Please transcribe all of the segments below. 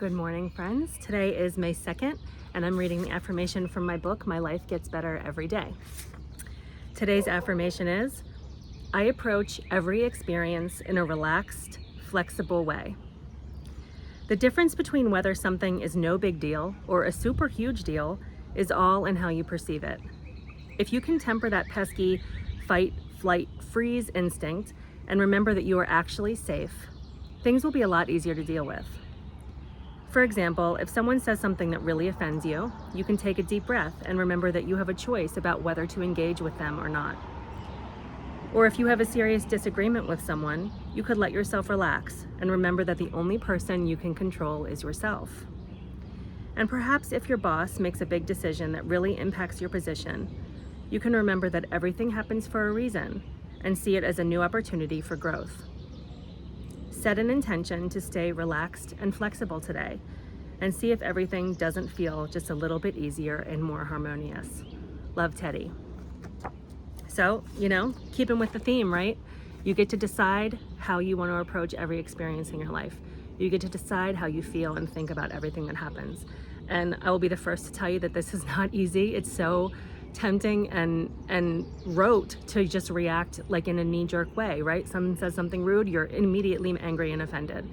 Good morning, friends. Today is May 2nd, and I'm reading the affirmation from my book, My Life Gets Better Every Day. Today's affirmation is, I approach every experience in a relaxed, flexible way. The difference between whether something is no big deal or a super huge deal is all in how you perceive it. If you can temper that pesky fight, flight, freeze instinct and remember that you are actually safe, things will be a lot easier to deal with. For example, if someone says something that really offends you, you can take a deep breath and remember that you have a choice about whether to engage with them or not. Or if you have a serious disagreement with someone, you could let yourself relax and remember that the only person you can control is yourself. And perhaps if your boss makes a big decision that really impacts your position, you can remember that everything happens for a reason and see it as a new opportunity for growth. Set an intention to stay relaxed and flexible today and see if everything doesn't feel just a little bit easier and more harmonious. Love, Teddy. So, keeping with the theme, right? You get to decide how you want to approach every experience in your life. You get to decide how you feel and think about everything that happens. And I will be the first to tell you that this is not easy. It's so tempting and rote to just react like in a knee-jerk way, right? Someone says something rude, you're immediately angry and offended.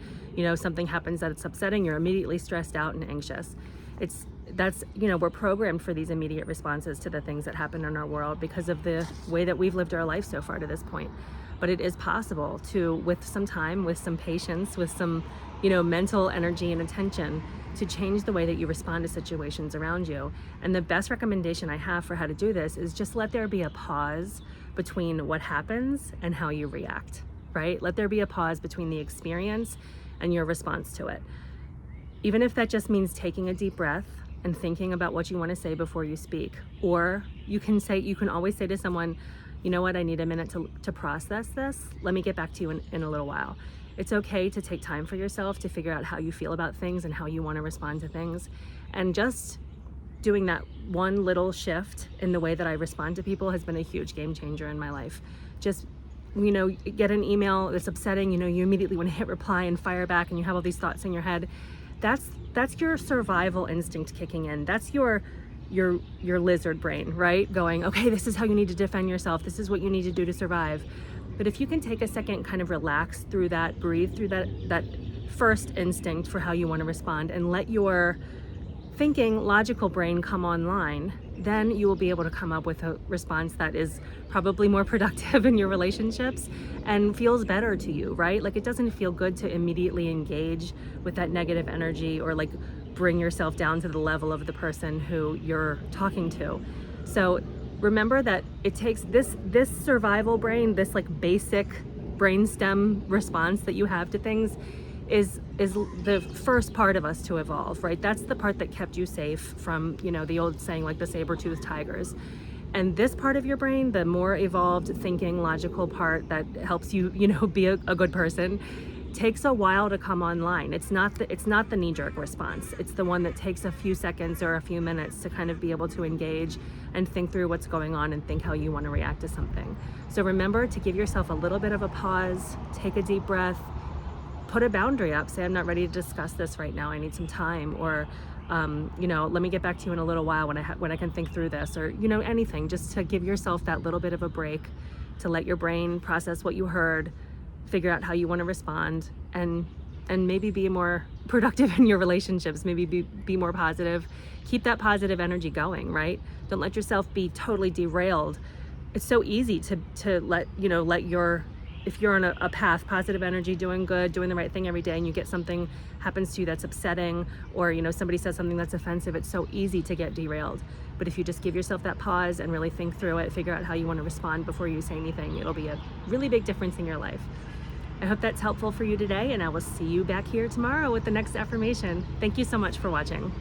Something happens that's upsetting, you're immediately stressed out and anxious. We're programmed for these immediate responses to the things that happen in our world because of the way that we've lived our life so far to this point. But it is possible to, with some time, with some patience, with some, mental energy and attention, to change the way that you respond to situations around you. And the best recommendation I have for how to do this is just let there be a pause between what happens and how you react, right? Let there be a pause between the experience and your response to it. Even if that just means taking a deep breath and thinking about what you want to say before you speak. Or you can always say to someone, you know what, I need a minute to process this. Let me get back to you in a little while. It's okay to take time for yourself to figure out how you feel about things and how you want to respond to things. And just doing that one little shift in the way that I respond to people has been a huge game changer in my life. Just, get an email that's upsetting, you immediately want to hit reply and fire back and you have all these thoughts in your head. That's your survival instinct kicking in. That's your lizard brain, right? Going, okay, this is how you need to defend yourself. This is what you need to do to survive. But if you can take a second, kind of relax through that, breathe through that first instinct for how you want to respond and let your thinking, logical brain come online, then you will be able to come up with a response that is probably more productive in your relationships and feels better to you, right? Like, it doesn't feel good to immediately engage with that negative energy or like bring yourself down to the level of the person who you're talking to. So remember that it takes this survival brain, this like basic brainstem response that you have to things is the first part of us to evolve, right? That's the part that kept you safe from, the old saying, like the saber-toothed tigers. And this part of your brain, the more evolved thinking, logical part that helps you, be a good person, takes a while to come online. It's not the knee-jerk response. It's the one that takes a few seconds or a few minutes to kind of be able to engage and think through what's going on and think how you want to react to something. So remember to give yourself a little bit of a pause, take a deep breath, put a boundary up, say, I'm not ready to discuss this right now, I need some time, or let me get back to you in a little while when I can think through this, or anything, just to give yourself that little bit of a break to let your brain process what you heard, figure out how you want to respond, and maybe be more productive in your relationships, maybe be more positive. Keep that positive energy going, right? Don't let yourself be totally derailed. It's so easy to let your, if you're on a path, positive energy, doing good, doing the right thing every day, and you get something happens to you that's upsetting, or somebody says something that's offensive, it's so easy to get derailed. But if you just give yourself that pause and really think through it, figure out how you want to respond before you say anything, it'll be a really big difference in your life. I hope that's helpful for you today, and I will see you back here tomorrow with the next affirmation. Thank you so much for watching.